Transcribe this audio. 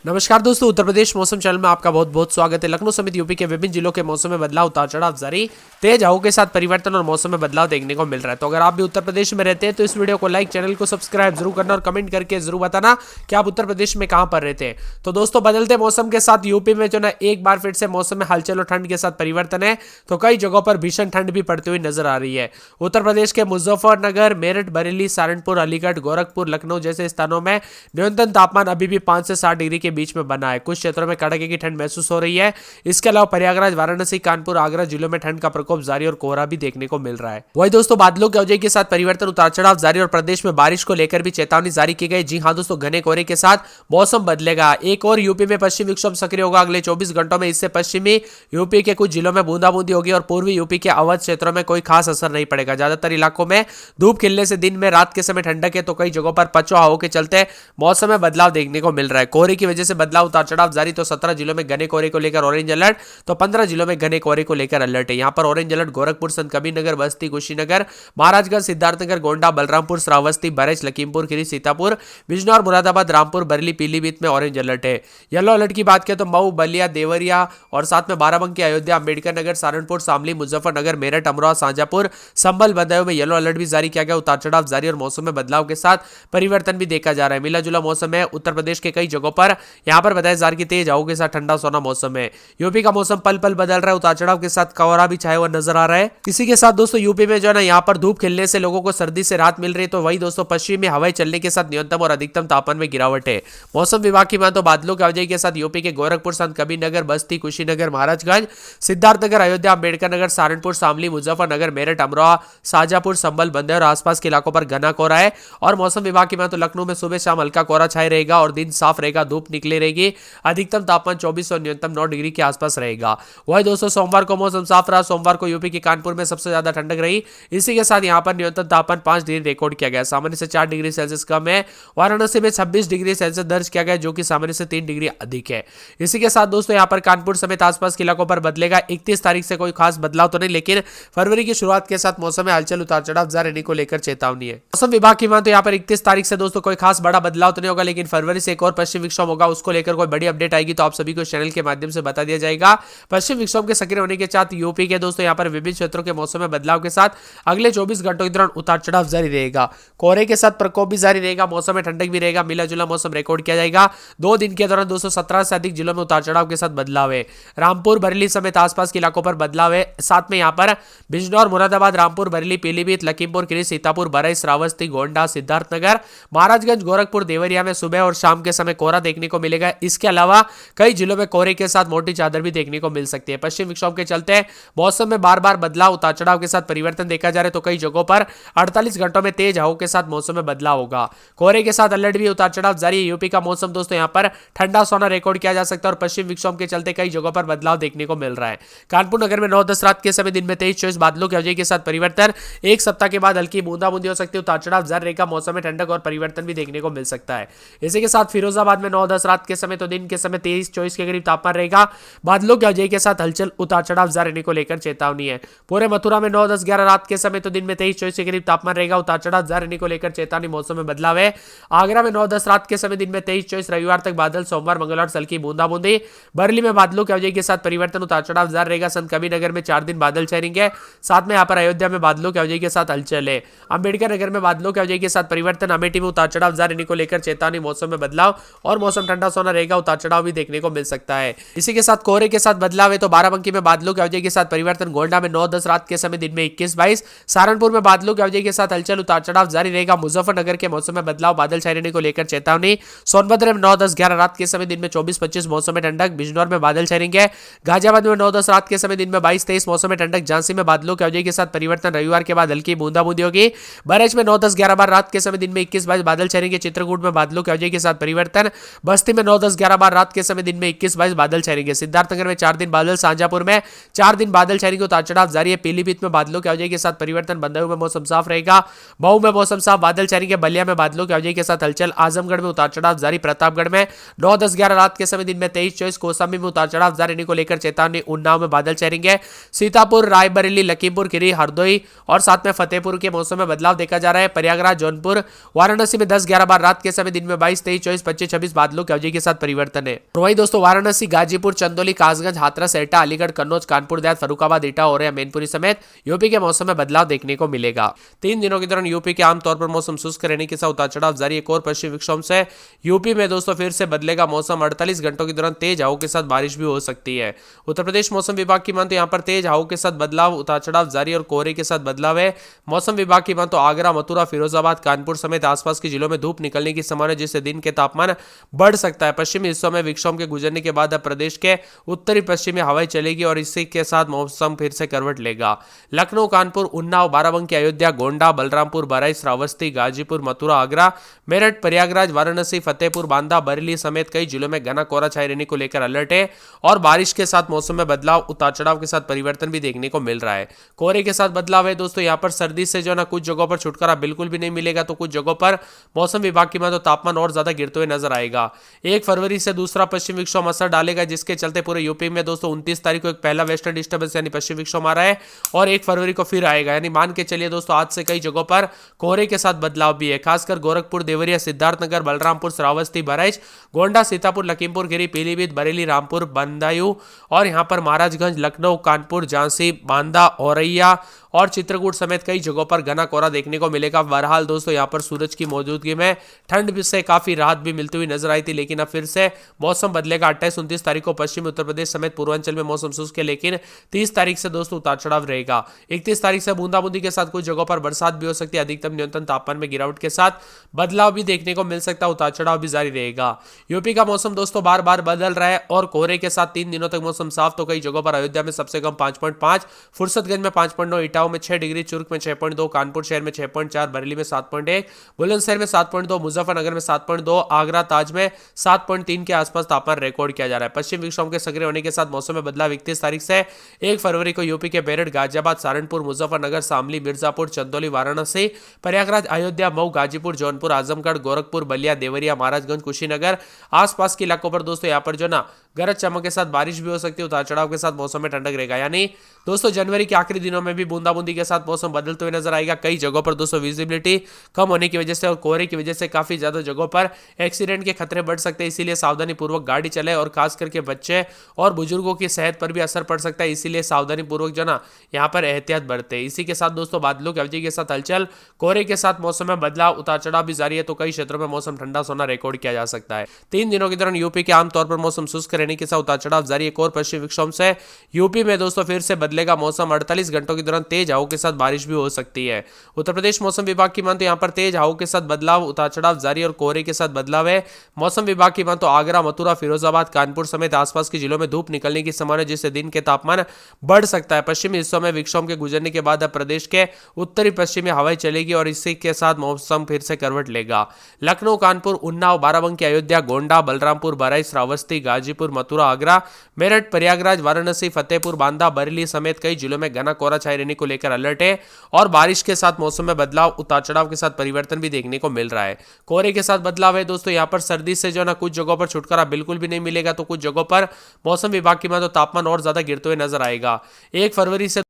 नमस्कार दोस्तों, उत्तर प्रदेश मौसम चैनल में आपका बहुत बहुत स्वागत है। लखनऊ समेत यूपी के विभिन्न जिलों के मौसम में बदलाव, उतार चढ़ाव जारी, तेज हवाओं के साथ परिवर्तन और मौसम में बदलाव देखने को मिल रहा है। तो अगर आप भी उत्तर प्रदेश में रहते हैं तो इस वीडियो को लाइक, चैनल को सब्सक्राइब जरूर करना और कमेंट करके जरूर बताना कि आप उत्तर प्रदेश में कहां पर रहते हैं। तो दोस्तों, बदलते मौसम के साथ यूपी में जो ना एक बार फिर से मौसम में हलचल और ठंड के साथ परिवर्तन है। तो कई जगहों पर भीषण ठंड भी पड़ती हुई नजर आ रही है। उत्तर प्रदेश के मुजफ्फरनगर, मेरठ, बरेली, सहारनपुर, अलीगढ़, गोरखपुर, लखनऊ जैसे स्थानों में न्यूनतम तापमान अभी भी 5 से 7 डिग्री के बीच में बना है। कुछ क्षेत्रों में कड़ाके की ठंड महसूस हो रही है। इसके अलावा प्रयागराज, वाराणसी, कानपुर, आगरा जिलों में ठंड का प्रकोप जारी और कोहरा भी देखने को मिल रहा है। वही दोस्तों, बादलों की अवधि के साथ परिवर्तन, उतार चढ़ाव जारी और प्रदेश में बारिश को लेकर भी चेतावनी जारी की गई। जी हां दोस्तों, घने कोहरे के साथ मौसम बदलेगा। एक और यूपी में पश्चिम विक्षोभ सक्रिय होगा अगले 24 घंटों में। इससे पश्चिमी यूपी के कुछ जिलों में बूंदाबूंदी होगी और पूर्वी यूपी के अवध क्षेत्रों में कोई खास असर नहीं पड़ेगा। ज्यादातर इलाकों में धूप खिलने से दिन में रात के समय ठंडक है, तो कई जगहों पर पछुआ हवाओं के चलते मौसम में बदलाव देखने को मिल रहा है। कोहरे की वजह से बदलाव, उतार चढ़ाव जारी। तो 17 जिलों में घने कोहरे को लेकर ऑरेंज अलर्ट, तो 15 जिलों में घने कोहरे को लेकर अलर्ट है। यहां पर ऑरेंज अलर्ट गोरखपुर, संत कबीरनगर, बस्ती, कुशीनगर, महाराजगंज, सिद्धार्थनगर, गोंडा, बलरामपुर, श्रावस्ती, बरेली, लखीमपुर खीरी, सीतापुर, बिजनौर, मुरादाबाद, रामपुर, बरेली, पीलीभीत में ऑरेंज अलर्ट है। येलो अलर्ट की बात करें तो मऊ, बलिया, देवरिया और साथ में बाराबंकी, अयोध्या, अंबेडकर नगर, सहारनपुर, शामली, मुजफ्फरनगर, मेरठ, अमरोहा, शाजापुर, संभल, बदायूं में येलो अलर्ट भी जारी किया गया। उतार चढ़ाव जारी और मौसम में बदलाव के साथ परिवर्तन भी देखा जा रहा है। मिला जुला मौसम है उत्तर प्रदेश के कई जगहों पर। यहां पर बताया जा रहा है कि तेज हवाओं के साथ ठंडा सोना मौसम है। यूपी का मौसम पल पल बदल रहा है। उतार चढ़ाव के साथ कोहरा भी छाया हुआ नजर आ रहा है। इसी के साथ दोस्तों, यूपी में जो है ना, यहाँ पर धूप खिलने से लोगों को सर्दी से राहत मिल रही है। तो वही दोस्तों, पश्चिमी हवाएं चलने के साथ न्यूनतम और अधिकतम तापमान में गिरावट है। मौसम विभाग की माने तो बादलों की आवाजाही के साथ यूपी के गोरखपुर, संत कबीरनगर, बस्ती, कुशीनगर, महाराजगंज, सिद्धार्थनगर, अयोध्या, अंबेडकर नगर, सहारनपुर, शामली, मुजफ्फरनगर, मेरठ, अमरोहा, शाजापुर, संभल, बंदर और आसपास के इलाकों पर घना कोहरा है। और मौसम विभाग की माने तो लखनऊ में सुबह शाम हल्का कोहरा छाए रहेगा और दिन साफ रहेगा, धूप निकली रहेगी। अधिकतम तापमान 24 और न्यूनतम 9 डिग्री के आसपास रहेगा। वही दोस्तों, सोमवार को मौसम साफ रहा। सोमवार को यूपी के कानपुर में सबसे ज्यादा ठंडक रही। इसी के साथ यहां पर न्यूनतम तापमान 5 डिग्री रिकॉर्ड किया गया, सामान्य से 4 डिग्री सेल्सियस कम है। वाराणसी में 26 डिग्री सेल्सियस दर्ज किया गया, जो कि सामान्य से 3 डिग्री अधिक है। इसी के साथ दोस्तों, यहां पर कानपुर समेत आसपास के इलाकों पर बदलेगा। 31 तारीख से कोई खास बदलाव तो नहीं, लेकिन फरवरी की शुरुआत के साथ मौसम में हलचल, उतार चढ़ाव जारी रहने को लेकर चेतावनी है। मौसम विभाग की माने तो यहाँ पर 31 तारीख से दोस्तों कोई खास बड़ा बदलाव तो नहीं होगा, लेकिन फरवरी से एक और पश्चिम विक्षोभ होगा। उसको लेकर कोई बड़ी अपडेट आएगी तो आप सभी को चैनल के माध्यम से बता दिया जाएगा। पश्चिम विक्षोभ के सक्रिय होने के साथ यूपी के दोस्तों यहाँ पर विभिन्न क्षेत्रों के मौसम में बदलाव के साथ अगले 24 घंटों के दौरान उतार चढ़ाव जारी रहेगा। कोहरे के साथ प्रकोप भी जारी रहेगा। मौसम में ठंडक भी रहेगा। मिला जुला मौसम रिकॉर्ड किया जाएगा। 2 दिन के दौरान 217 से अधिक जिलों में उतार चढ़ाव के साथ बदलाव है। रामपुर, बरेली समेत आसपास के इलाकों पर बदलाव है। साथ में यहाँ पर बिजनौर, मुरादाबाद, रामपुर, बरेली, पीलीभीत, लखीमपुर खीरी, सीतापुर, बरई, श्रावस्ती, गोंडा, सिद्धार्थनगर, महाराजगंज, गोरखपुर, देवरिया में सुबह और शाम के समय कोहरा देखने को मिलेगा। इसके अलावा कई जिलों में कोहरे के साथ मोटी चादर भी देखने को मिल सकती है। पश्चिम विक्षोभ के चलते मौसम में बार बार बदलाव, उतार चढ़ाव के साथ परिवर्तन देखा जा रहा है। तो कई जगहों पर 48 घंटों में तेज हवाओं के साथ मौसम में बदलाव होगा। कोहरे के साथ अलर्ट भी, उतार चढ़ाव जारी है। यूपी का मौसम दोस्तों यहाँ पर ठंडा सोना रिकॉर्ड किया जा सकता है और पश्चिम विक्षोभ के चलते कई जगहों पर बदलाव देखने को मिल रहा है। कानपुर नगर में 9-10 रात के समय दिन में 23-24 बादलों की अवधि के साथ परिवर्तन। एक सप्ताह के बाद हल्की बूंदाबूंदी हो सकती है। उतार चढ़ाव जारी रहेगा। मौसम में ठंडक और परिवर्तन भी देखने को मिल सकता है। इसी के साथ फिरोजाबाद में 9-10 रात के समय तो दिन के समय 23-24 के करीब तापमान रहेगा। बादलों की अवधि के साथ हलचल, उतार चढ़ाव जारी रहने को लेकर चेतावनी है। पूरे मथुरा में 9-10-11 रात के समय तो दिन में 23-24 के करीब तापमान रहेगा। उतार चढ़ाव जारी रहने को लेकर चेतावनी। मौसम में बदलाव है। आगरा में 9-10 रात के समय दिन में 23-24, रविवार तक बादल, सोमवार मंगलवार हल्की बूंदाबूंदी। बरेली में बादलों की अवधि के साथ परिवर्तन, उतार चढ़ाव जारी रहेगा। संत कबीरनगर में 4 दिन बादल छाएंगे। साथ में यहाँ पर अयोध्या में बादलों की अवधि के साथ हलचल है। अंबेडकर नगर में बादलों की अवधि के साथ परिवर्तन। अमेठी में उतार चढ़ाव जारी रहने को लेकर चेतावनी। मौसम में बदलाव और मौसम ठंडा सोना रहेगा। उतार चढ़ाव भी देखने को मिल सकता है। इसी के साथ कोहरे के साथ बदलाव है। तो बाराबंकी में बादलों की अवधि के साथ परिवर्तन। गोंडा में 9-10 रात के समय दिन में 21-22। सहारनपुर में बादलों की अवधि के साथ हलचल, उतार चढ़ाव जारी रहेगा। मुजफ्फरनगर के मौसम में बदलाव, बादल छाए रहने को लेकर चेतावनी। सोनभद्र में 9-10-11 रात के समय दिन में 24-25 मौसम में ठंडक। बिजनौर में बादल छाए रहेंगे। गाजियाबाद में 9-10 रात के समय दिन में 22-23 मौसम में ठंडक। झांसी में बादलों की अवधि के साथ परिवर्तन। रविवार के बाद हल्की बूंदाबूंदी होगी। बरेली में 9-10-11 रात के समय दिन में 21-22 बादल छाए रहेंगे। चित्रकूट में बादलों की अवधि के साथ परिवर्तन। बस्ती में 9-10-11 रात के समय दिन में 21-22 बादल छाए रहेंगे। सिद्धार्थनगर में 4 दिन बादल। शाजापुर में 4 दिन बादल छाए रहेंगे। उतार चढ़ाव जारी है। पीलीभीत में बादलों की अवधि के साथ परिवर्तन। बदायूं में मौसम साफ रहेगा। मऊ में मौसम साफ, बादल छाए रहेंगे। बलिया में बादलों की अवधि के साथ हलचल। आजमगढ़ में उतार चढ़ाव जारी। प्रतापगढ़ में 9-10-11 रात के समय दिन में 23-24। कौशाम्बी में उतार चढ़ाव जारी रहने को लेकर चेतावनी। उन्नाव में बादल छाए रहेंगे। सीतापुर, रायबरेली, लखीमपुर खीरी, हरदोई और साथ में फतेहपुर के मौसम में बदलाव देखा जा रहा है। प्रयागराज, जौनपुर, वाराणसी में 10-11 रात के समय दिन में 22-23-24-25-26 बादलों की अवधि के साथ परिवर्तन है। तो वही दोस्तों वाराणसी, गाजीपुर, चंदौली, कासगंज, हाथरस, एटा, अलीगढ़, कन्नौज, कानपुर देहात, फर्रुखाबाद, इटा, औरैया, मैनपुरी समेत यूपी के मौसम में बदलाव देखने को मिलेगा। 3 दिनों के दौरान यूपी के आमतौर पर मौसम शुष्क रहने के साथ उतार चढ़ाव जारी। एक और पश्चिमी विक्षोभ से यूपी में दोस्तों फिर से बदलेगा मौसम। 48 घंटों के दौरान तेज हवाओं के साथ बारिश भी हो सकती है। उत्तर प्रदेश मौसम विभाग की माने तो यहाँ पर तेज हवाओं के साथ बदलाव, उतार चढ़ाव जारी और कोहरे के साथ बदलाव है। मौसम विभाग की माने तो आगरा, मथुरा, फिरोजाबाद, कानपुर समेत आसपास के जिलों में धूप निकलने की संभावना, जिससे दिन के तापमान बढ़ सकता है। पश्चिमी हिस्सों में विक्षोभ के गुजरने के बाद अब प्रदेश के उत्तरी पश्चिमी हवाएं चलेगी और इसी के साथ मौसम फिर से करवट लेगा। लखनऊ, कानपुर, उन्नाव, बाराबंकी, अयोध्या, गोंडा, बलरामपुर, बहराइच, श्रावस्ती, गाजीपुर, मथुरा, आगरा, मेरठ, प्रयागराज, वाराणसी, फतेहपुर, बांदा, बरेली समेत कई जिलों में घना कोहरा छाए रहने को लेकर अलर्ट है और बारिश के साथ मौसम में बदलाव, उतार चढ़ाव के साथ परिवर्तन भी देखने को मिल रहा है। कोहरे के साथ बदलाव है दोस्तों। यहाँ पर सर्दी से जो ना कुछ जगहों पर छुटकारा बिल्कुल भी नहीं मिलेगा, तो कुछ जगहों पर मौसम विभाग की माने तो तापमान और ज्यादा गिरते हुए नजर आएगा। 1 फरवरी से दूसरा पश्चिम विक्षोभ असर डालेगा, जिसके चलते पूरे यूपी में दोस्तों 29 तारीख को एक पहला वेस्टर्न डिस्टर्बेंस यानी पश्चिम विक्षोभ आ रहा है और 1 फरवरी को फिर आएगा। यानी मान के चलिए दोस्तों आज से कई जगहों पर कोहरे के साथ बदलाव भी है। खासकर गोरखपुर, देवरिया, सिद्धार्थनगर, बलरामपुर, श्रावस्ती, बहराइच, गोंडा, सीतापुर, लखीमपुर खीरी, पीलीभीत, बरेली, रामपुर, बदायूं और यहां पर महाराजगंज, लखनऊ, कानपुर, झांसी, बांदा, औरैया और चित्रकूट समेत कई जगहों पर घना कोहरा देखने को मिलेगा। बहरहाल दोस्तों यहाँ पर सूरज की मौजूदगी में ठंड से काफी राहत भी मिलती हुई नजर आई थी, लेकिन अब फिर से मौसम बदलेगा। 28-29 तारीख को पश्चिमी उत्तर प्रदेश समेत पूर्वांचल में मौसम शुष्क है, लेकिन 30 तारीख से दोस्तों उतार चढ़ाव रहेगा। 31 तारीख से बूंदाबूंदी के साथ कुछ जगहों पर बरसात भी हो सकती है। अधिकतम न्यूनतम तापमान में गिरावट के साथ बदलाव भी देखने को मिल सकता है। उतार चढ़ाव भी जारी रहेगा। यूपी का मौसम दोस्तों बार बार बदल रहा है और कोहरे के साथ 3 दिनों तक मौसम साफ। तो कई जगहों पर अयोध्या में सबसे कम 5.5, फुर्सतगंज में 5.9, इटावा में 6 डिग्री, चुर्क में 6.2, कानपुर शहर में 6.4, बरेली में 7.1, बुलंदशहर में 7.2, मुजफ्फरनगर में 7.2, आगरा ताज में 7.3 के आसपास तापमान रिकॉर्ड किया जा रहा है। पश्चिम विक्षोभ के सक्रिय होने के साथ मौसम में बदलाव 31 तारीख से 1 फरवरी को यूपी के मेरठ, गाजियाबाद, सहारनपुर, मुजफ्फरनगर, शामली, मिर्जापुर, चंदौली, वाराणसी, प्रयागराज, अयोध्या, मऊ, गाजीपुर, जौनपुर, आजमगढ़, गोरखपुर, बलिया, देवरिया, महाराजगंज, कुशीनगर आसपास के इलाकों पर दोस्तों यहाँ पर जो ना गरज चमक के साथ बारिश भी हो सकती है। उतार चढ़ाव के साथ मौसम में ठंडक रहेगा। यानी दोस्तों जनवरी के आखिरी दिनों में भी बूंदाबूंदी के साथ मौसम बदलते हुए नजर आएगा। कई जगहों पर दोस्तों विजिबिलिटी कम होने की वजह से और कोहरे की वजह से काफी ज्यादा जगहों पर एक्सीडेंट के खतरे बढ़ सकते हैं। इसीलिए सावधानी पूर्वक गाड़ी चलाए और खास करके बच्चे और बुजुर्गों की सेहत पर भी असर पड़ सकता है। इसीलिए सावधानी पूर्वक जो ना यहाँ पर एहतियात बरते। इसी के साथ दोस्तों बादलों की अवधि के साथ हलचल, कोहरे के साथ मौसम में बदलाव, उतार चढ़ाव भी जारी है। तो कई क्षेत्रों में मौसम ठंडा सोना रिकॉर्ड किया जा सकता है। 3 दिनों के दौरान यूपी के आमतौर पर मौसम शुष्क रहने के साथ उतार चढ़ाव जारी। एक और पश्चिमी विक्षोभ से यूपी में दोस्तों फिर से बदलेगा मौसम। 48 घंटों के दौरान तेज हवाओं के साथ बारिश भी हो सकती है। उत्तर प्रदेश मौसम विभाग की माने तो यहाँ पर तेज हवाओं के साथ बदलाव, उतार चढ़ाव जारी और कोहरे के साथ बदलाव है। मौसम विभाग की माने तो आगरा, मथुरा, फिरोजाबाद, कानपुर समेत आसपास के जिलों में धूप निकलने की संभावना, जिससे दिन के तापमान बढ़ सकता है। पश्चिमी हिस्सों में विक्षोभ के गुजरने के बाद अब प्रदेश के उत्तरी पश्चिमी हवाएं चलेगी और इसी के साथ मौसम फिर से करवट लेगा। लखनऊ, कानपुर, उन्नाव, बाराबंकी, अयोध्या, गोंडा, बलरामपुर, बहराइच, श्रावस्ती, गाजीपुर, मथुरा, आगरा, मेरठ, प्रयागराज, वाराणसी, फतेहपुर, बांदा, बरेली समेत कई जिलों में घना कोहरा छाए रहने को लेकर अलर्ट है और बारिश के साथ मौसम में बदलाव, उतार चढ़ाव के साथ परिवर्तन भी देखने को मिल रहा है। कोहरे के साथ बदलाव है दोस्तों। यहाँ पर सर्दी से जो ना कुछ जगहों पर छुटकारा बिल्कुल भी नहीं मिलेगा, तो कुछ जगहों पर मौसम विभाग की माने तो तापमान और ज्यादा गिरते हुए नजर आएगा। 1 फरवरी से